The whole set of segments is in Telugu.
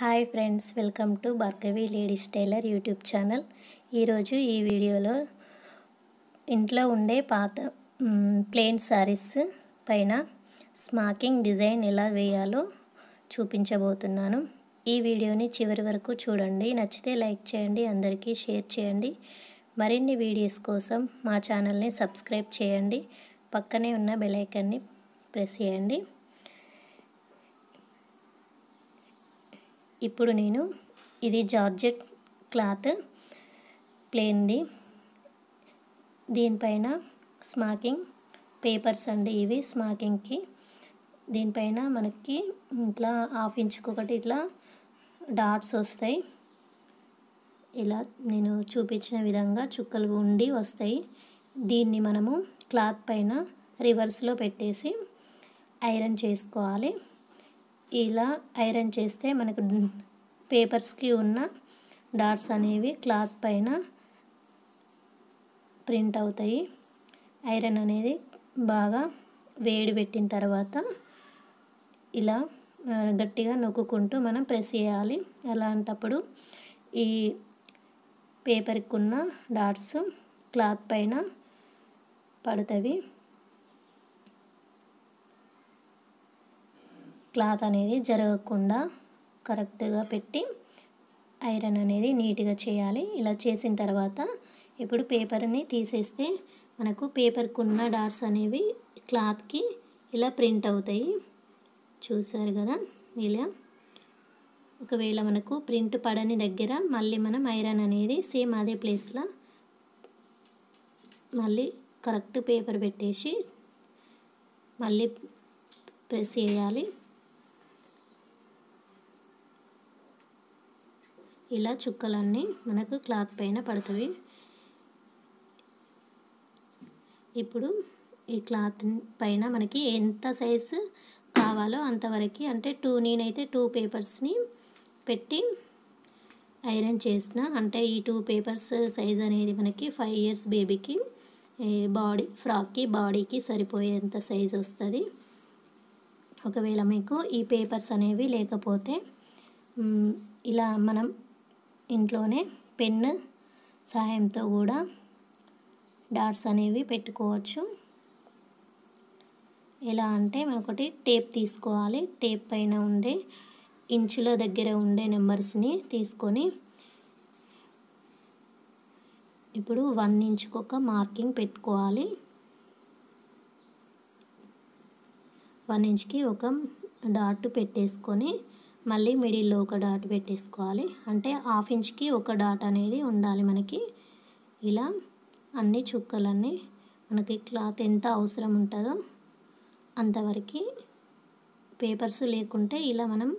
Hi friends, welcome to Bhargavi ladies tailor YouTube channel. ఈరోజు ఈ వీడియోలో ఇంట్లో ఉండే పాత ప్లెయిన్ శారీస్ పైన స్మాకింగ్ డిజైన్ ఎలా వేయాలో చూపించబోతున్నాను. ఈ వీడియోని చివరి వరకు చూడండి. నచ్చితే లైక్ చేయండి, అందరికీ షేర్ చేయండి. మరిన్ని వీడియోస్ కోసం మా ఛానల్ని సబ్స్క్రైబ్ చేయండి. పక్కనే ఉన్న బెల్ ఐకాన్ని ప్రెస్ చేయండి. ఇప్పుడు నేను ఇది జార్జెట్ క్లాత్ ప్లెయిన్ది, దీనిపైన స్మాకింగ్ పేపర్స్ అండి. ఇవి స్మాకింగ్కి దీనిపైన మనకి ఇట్లా 1/2 ఇంచుకి ఒకటి ఇట్లా డాట్స్ వస్తాయి. ఇలా నేను చూపించిన విధంగా చుక్కలు ఉండి వస్తాయి. దీన్ని మనము క్లాత్ పైన రివర్స్లో పెట్టేసి ఐరన్ చేసుకోవాలి. ఇలా ఐరన్ చేస్తే మనకు పేపర్స్కి ఉన్న డాట్స్ అనేవి క్లాత్ పైన ప్రింట్ అవుతాయి. ఐరన్ అనేది బాగా వేడి పెట్టిన తర్వాత ఇలా గట్టిగా నొక్కుంటూ మనం ప్రెస్ చేయాలి. అలాంటప్పుడు ఈ పేపర్కి ఉన్న డాట్స్ క్లాత్ పైన పడుతుంది. క్లాత్ అనేది జరగకుండా కరెక్ట్గా పెట్టి ఐరన్ అనేది నీట్గా చేయాలి. ఇలా చేసిన తర్వాత ఇప్పుడు పేపర్ని తీసేస్తే మనకు పేపర్కి ఉన్న డాట్స్ అనేవి క్లాత్కి ఇలా ప్రింట్ అవుతాయి. చూసారు కదా. ఇలా ఒకవేళ మనకు ప్రింట్ పడని దగ్గర మళ్ళీ మనం ఐరన్ అనేది సేమ్ అదే ప్లేస్లో మళ్ళీ కరెక్ట్ పేపర్ పెట్టేసి మళ్ళీ ప్రెస్ చేయాలి. ఇలా చుక్కలన్నీ మనకు క్లాత్ పైన పడుతుంది. ఇప్పుడు ఈ క్లాత్ పైన మనకి ఎంత సైజు కావాలో అంతవరకు, అంటే నేనైతే 2 పేపర్స్ని పెట్టి ఐరన్ చేసిన. అంటే ఈ 2 పేపర్స్ సైజ్ అనేది మనకి 5 ఇయర్స్ బేబీకి ఫ్రాక్కి బాడీకి సరిపోయేంత సైజు వస్తుంది. ఒకవేళ మీకు ఈ పేపర్స్ అనేవి లేకపోతే ఇలా మనం ఇంట్లోనే పెన్ సహాయంతో కూడా డాట్స్ అనేవి పెట్టుకోవచ్చు. ఎలా అంటే ఒకటి టేప్ తీసుకోవాలి. టేప్ పైన ఉండే ఇంచుల దగ్గర ఉండే నెంబర్స్ని తీసుకొని ఇప్పుడు 1 ఇంచుకి ఒక మార్కింగ్ పెట్టుకోవాలి. 1 ఇంచుకి ఒక డాట్ పెట్టేసుకొని మళ్ళీ మిడిల్లో ఒక డాట్ పెట్టేసుకోవాలి. అంటే 1/2 ఇంచుకి ఒక డాట్ అనేది ఉండాలి మనకి. ఇలా అన్ని చుక్కలన్నీ మనకి క్లాత్ ఎంత అవసరం ఉంటుందో అంతవరకు పేపర్స్ లేకుంటే ఇలా మనం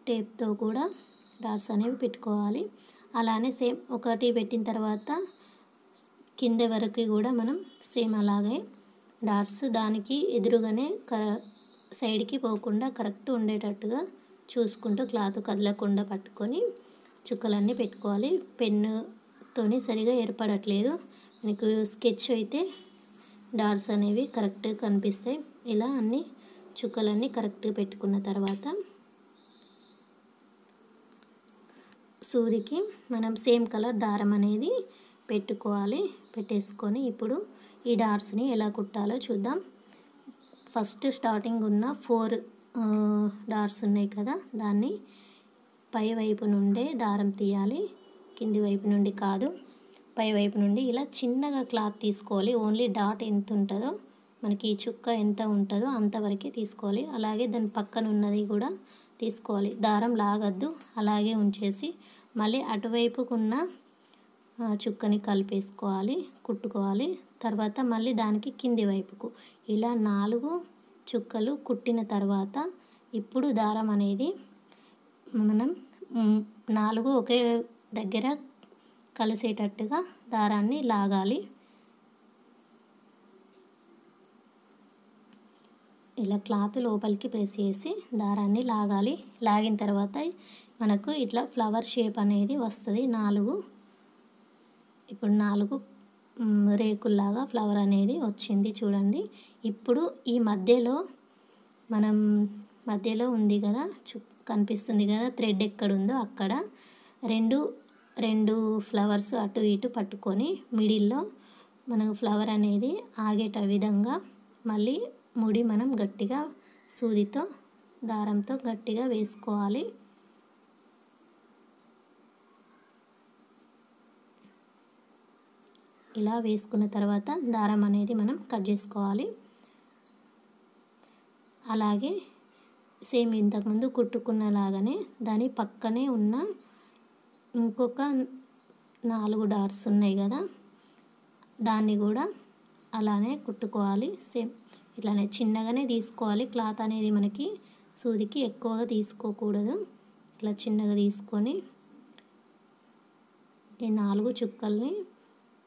టేప్తో కూడా డాట్స్ అనేవి పెట్టుకోవాలి. అలానే సేమ్ ఒకటి పెట్టిన తర్వాత కింద వరకు కూడా మనం సేమ్ అలాగే డాట్స్ దానికి ఎదురుగానే సైడ్కి పోకుండా కరెక్ట్ ఉండేటట్టుగా చూసుకుంటూ క్లాత్ కదలకుండా పట్టుకొని చుక్కలన్నీ పెట్టుకోవాలి. పెన్నుతోని సరిగా ఏర్పడట్లేదు. మీకు స్కెచ్ అయితే డాట్స్ అనేవి కరెక్ట్గా కనిపిస్తాయి. ఇలా అన్ని చుక్కలన్నీ కరెక్ట్గా పెట్టుకున్న తర్వాత సూదికి మనం సేమ్ కలర్ దారం అనేది పెట్టేసుకొని ఇప్పుడు ఈ డాట్స్ని ఎలా కుట్టాలో చూద్దాం. ఫస్ట్ స్టార్టింగ్ ఉన్న 4 డాట్స్ ఉన్నాయి కదా, దాన్ని పై వైపు నుండే దారం తీయాలి. కింది వైపు నుండి కాదు, పై వైపు నుండి ఇలా చిన్నగా క్లాత్ తీసుకోవాలి. ఓన్లీ డాట్ ఎంత ఉంటుందో మనకి ఈ చుక్క ఎంత ఉంటుందో అంతవరకే తీసుకోవాలి. అలాగే దాని పక్కన ఉన్నది కూడా తీసుకోవాలి. దారం లాగద్దు, అలాగే ఉంచేసి మళ్ళీ అటువైపుకున్న చుక్కని కలిపేసుకోవాలి, కుట్టుకోవాలి. తర్వాత మళ్ళీ దానికి కింది వైపుకు ఇలా 4 చుక్కలు కుట్టిన తర్వాత ఇప్పుడు దారం అనేది మనం 4 ఒకే దగ్గర కలిసేటట్టుగా దారాన్ని లాగాలి. ఇలా క్లాత్ లోపలికి ప్రెస్ చేసి దారాన్ని లాగాలి. లాగిన తర్వాత మనకు ఇట్లా ఫ్లవర్ షేప్ అనేది వస్తుంది. 4 ఇప్పుడు 4 రేకుల్లాగా ఫ్లవర్ అనేది వచ్చింది చూడండి. ఇప్పుడు ఈ మధ్యలో మనం మధ్యలో ఉంది కదా, కనిపిస్తుంది కదా థ్రెడ్ ఎక్కడుందో అక్కడ రెండు రెండు ఫ్లవర్స్ అటు ఇటు పట్టుకొని మిడిల్లో మనకు ఫ్లవర్ అనేది ఆగేట విధంగా మళ్ళీ ముడి మనం గట్టిగా సూదితో దారంతో గట్టిగా వేసుకోవాలి. ఇలా వేసుకున్న తర్వాత దారం అనేది మనం కట్ చేసుకోవాలి. అలాగే సేమ్ ఇంతకుముందు కుట్టుకున్నలాగానే దాని పక్కనే ఉన్న ఇంకొక 4 డాట్స్ ఉన్నాయి కదా, దాన్ని కూడా అలానే కుట్టుకోవాలి. సేమ్ ఇట్లానే చిన్నగానే తీసుకోవాలి. క్లాత్ అనేది మనకి సూదికి ఎక్కువగా తీసుకోకూడదు. ఇట్లా చిన్నగా తీసుకొని ఈ 4 చుక్కల్ని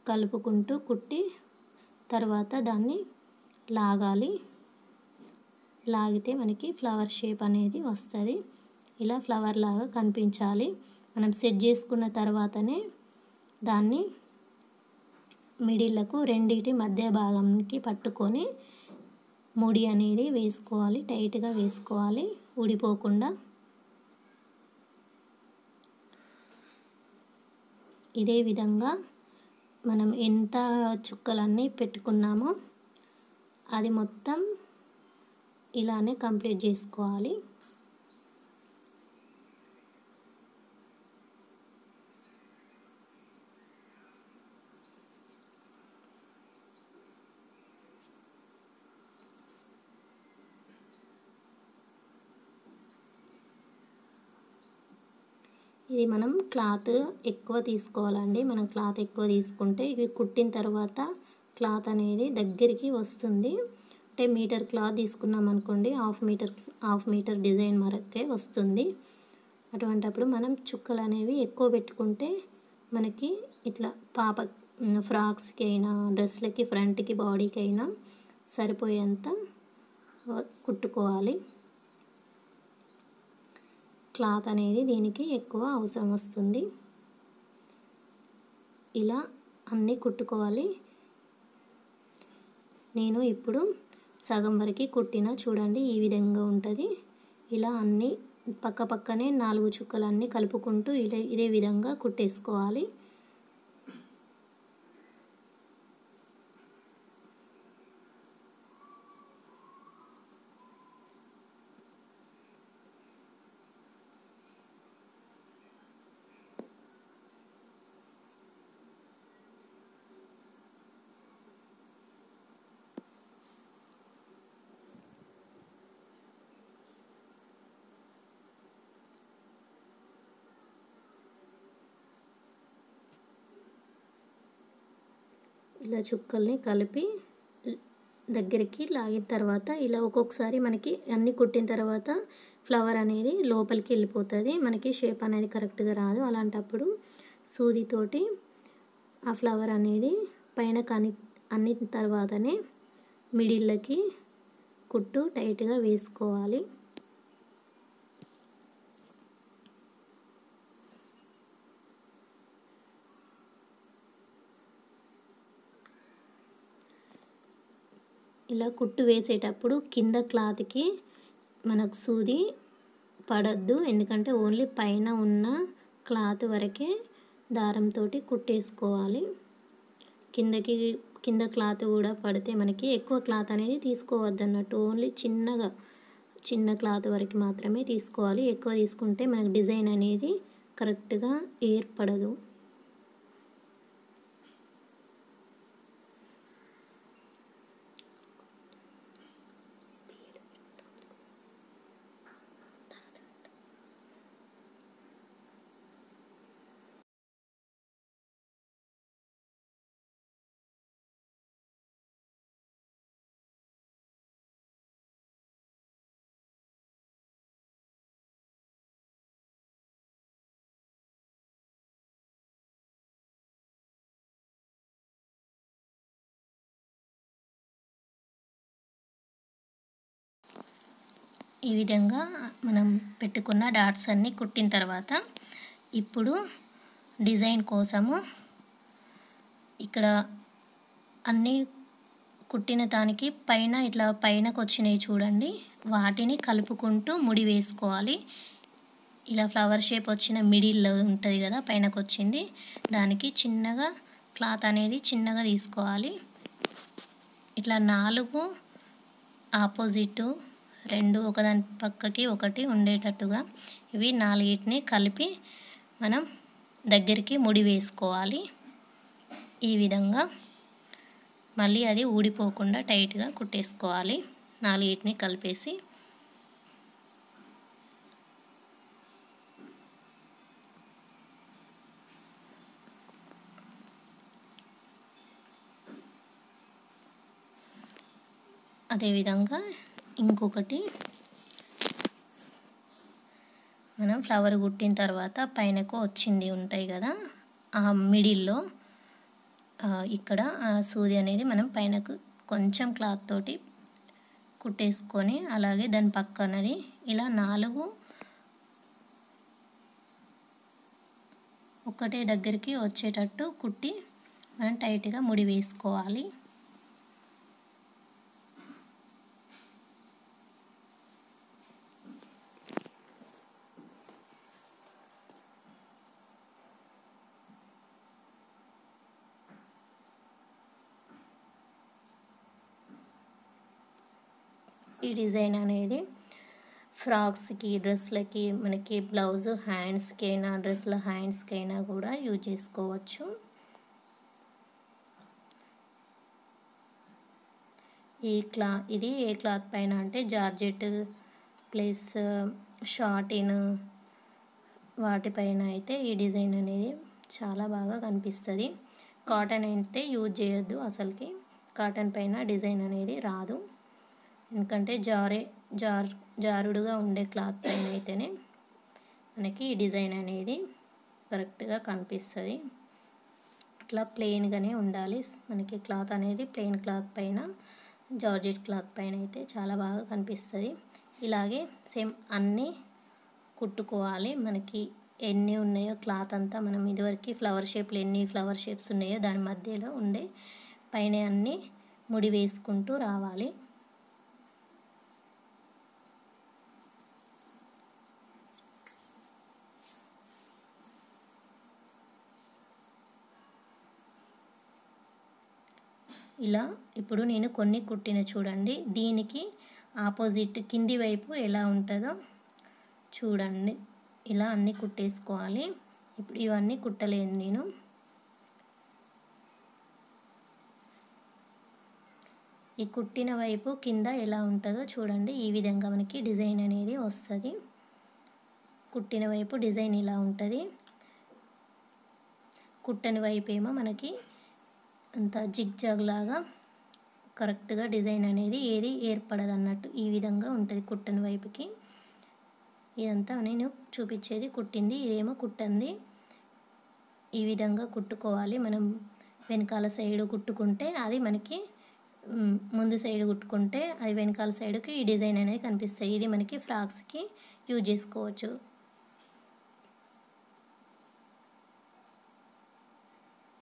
కలుపుకుంటూ కుట్టి తర్వాత దాన్ని లాగాలి. లాగితే మనకి ఫ్లవర్ షేప్ అనేది వస్తుంది. ఇలా ఫ్లవర్ లాగా కనిపించాలి. మనం సెట్ చేసుకున్న తర్వాతనే దాన్ని మిడిల్లకు రెండిటి మధ్య భాగానికి పట్టుకొని ముడి అనేది వేసుకోవాలి. టైట్గా వేసుకోవాలి ఊడిపోకుండా. ఇదే విధంగా మనం ఎంత చుక్కలన్నీ పెట్టుకున్నామో అది మొత్తం ఇలానే కంప్లీట్ చేసుకోవాలి. ఇది మనం క్లాత్ ఎక్కువ తీసుకోవాలండి. మనం క్లాత్ ఎక్కువ తీసుకుంటే ఇవి కుట్టిన తర్వాత క్లాత్ అనేది దగ్గరికి వస్తుంది. అంటే మీటర్ క్లాత్ తీసుకున్నాం అనుకోండి, హాఫ్ మీటర్ డిజైన్ వరకే వస్తుంది. అటువంటప్పుడు మనం చుక్కలు అనేవి ఎక్కువ పెట్టుకుంటే మనకి ఇట్లా ఫ్రాక్స్కి అయినా డ్రెస్లకి ఫ్రంట్కి బాడీకి అయినా సరిపోయేంత కుట్టుకోవాలి. క్లాత్ అనేది దీనికి ఎక్కువ అవసరం వస్తుంది. ఇలా అన్నీ కుట్టుకోవాలి. నేను ఇప్పుడు సగం వరకు కుట్టిన చూడండి, ఈ విధంగా ఉంటుంది. ఇలా అన్నీ పక్కనే 4 చుక్కలన్నీ కలుపుకుంటూ ఇదే విధంగా కుట్టేసుకోవాలి. ఇలా చుక్కల్ని కలిపి దగ్గరికి లాగిన తర్వాత ఇలా ఒక్కొక్కసారి మనకి అన్నీ కుట్టిన తర్వాత ఫ్లవర్ అనేది లోపలికి వెళ్ళిపోతుంది. మనకి షేప్ అనేది కరెక్ట్గా రాదు. అలాంటప్పుడు సూదితోటి ఆ ఫ్లవర్ అనేది పైన అన్నిన తర్వాతనే మిడిల్లకి కుట్టు టైట్గా వేసుకోవాలి. ఇలా కుట్టు వేసేటప్పుడు కింద క్లాత్కి మనకు సూది పడద్దు. ఎందుకంటే ఓన్లీ పైన ఉన్న క్లాత్ వరకే దారంతో కుట్టేసుకోవాలి. కింద క్లాత్ కూడా పడితే మనకి ఎక్కువ క్లాత్ అనేది తీసుకోవద్దు అన్నట్టు. ఓన్లీ చిన్న క్లాత్ వరకు మాత్రమే తీసుకోవాలి. ఎక్కువ తీసుకుంటే మనకు డిజైన్ అనేది కరెక్ట్గా ఏర్పడదు. ఈ విధంగా మనం పెట్టుకున్న డాట్స్ అన్నీ కుట్టిన తర్వాత ఇప్పుడు డిజైన్ కోసము ఇక్కడ అన్నీ కుట్టిన దానికి పైన ఇట్లా పైనకు వచ్చినాయి చూడండి, వాటిని కలుపుకుంటూ ముడి వేసుకోవాలి. ఇలా ఫ్లవర్ షేప్ వచ్చిన మిడిల్లో ఉంటుంది కదా, పైనకు వచ్చింది, దానికి చిన్నగా క్లాత్ అనేది చిన్నగా తీసుకోవాలి. ఇట్లా 4 ఆపోజిట్ 2 ఒకదాని పక్కకి ఒకటి ఉండేటట్టుగా ఇవి 4ని కలిపి మనం దగ్గరికి ముడి వేసుకోవాలి. ఈ విధంగా మళ్ళీ అది ఊడిపోకుండా టైట్గా కుట్టేసుకోవాలి 4ని కలిపేసి. అదేవిధంగా ఇంకొకటి మనం ఫ్లవర్ కుట్టిన తర్వాత పైనకు వచ్చింది ఉంటాయి కదా, ఆ మిడిల్లో ఇక్కడ సూది అనేది మనం పైనకు కొంచెం క్లాత్ తోటి కుట్టేసుకొని, అలాగే దాని పక్కనది ఇలా 4 ఒకటే దగ్గరికి వచ్చేటట్టు కుట్టి మనం టైట్గా ముడి వేసుకోవాలి. ఈ డిజైన్ అనేది ఫ్రాక్స్కి, డ్రెస్లకి, మనకి బ్లౌజ్ హ్యాండ్స్కి అయినా, డ్రెస్ల హ్యాండ్స్కి అయినా కూడా యూజ్ చేసుకోవచ్చు. ఇది ఏ క్లాత్ పైన అంటే జార్జెట్ ప్లస్ షార్టిన్ వాటిపైన అయితే ఈ డిజైన్ అనేది చాలా బాగా కనిపిస్తుంది. కాటన్ అయితే యూజ్ చేయొద్దు అసలుకి, కాటన్ పైన డిజైన్ అనేది రాదు. ఎందుకంటే జారుడుగా ఉండే క్లాత్ పైన అయితేనే మనకి ఈ డిజైన్ అనేది కరెక్ట్గా కనిపిస్తుంది. ఇట్లా ప్లెయిన్గానే ఉండాలి మనకి క్లాత్ అనేది. ప్లెయిన్ క్లాత్ పైన, జార్జెట్ క్లాత్ పైన అయితే చాలా బాగా కనిపిస్తుంది. ఇలాగే సేమ్ అన్నీ కుట్టుకోవాలి. మనకి ఎన్ని ఉన్నాయో క్లాత్ అంతా మనం ఇదివరకు ఫ్లవర్ షేప్లు ఎన్ని ఫ్లవర్ షేప్స్ ఉన్నాయో దాని మధ్యలో ఉండే పైన అన్నీ ముడి వేసుకుంటూ రావాలి. ఇలా ఇప్పుడు నేను కొన్ని కుట్టిన చూడండి, దీనికి ఆపోజిట్ కింది వైపు ఎలా ఉంటుందో చూడండి. ఇలా అన్నీ కుట్టేసుకోవాలి. ఇప్పుడు ఇవన్నీ కుట్టలేదు నేను. ఈ కుట్టిన వైపు కింద ఎలా ఉంటుందో చూడండి. ఈ విధంగా మనకి డిజైన్ అనేది వస్తుంది. కుట్టిన వైపు డిజైన్ ఇలా ఉంటుంది, కుట్టని వైపు ఏమో మనకి అంత జిగ్జాగ్ లాగా కరెక్ట్గా డిజైన్ అనేది ఏది ఏర్పడదు అన్నట్టు ఈ విధంగా ఉంటుంది కుట్టని వైపుకి. ఇదంతా నేను చూపించేది కుట్టింది, ఇదేమో కుట్టంది. ఈ విధంగా కుట్టుకోవాలి. మనం వెనకాల సైడ్ కుట్టుకుంటే అది మనకి, ముందు సైడ్ కుట్టుకుంటే అది వెనకాల సైడ్కి ఈ డిజైన్ అనేది కనిపిస్తాయి. ఇది మనకి ఫ్రాక్స్కి యూజ్ చేసుకోవచ్చు.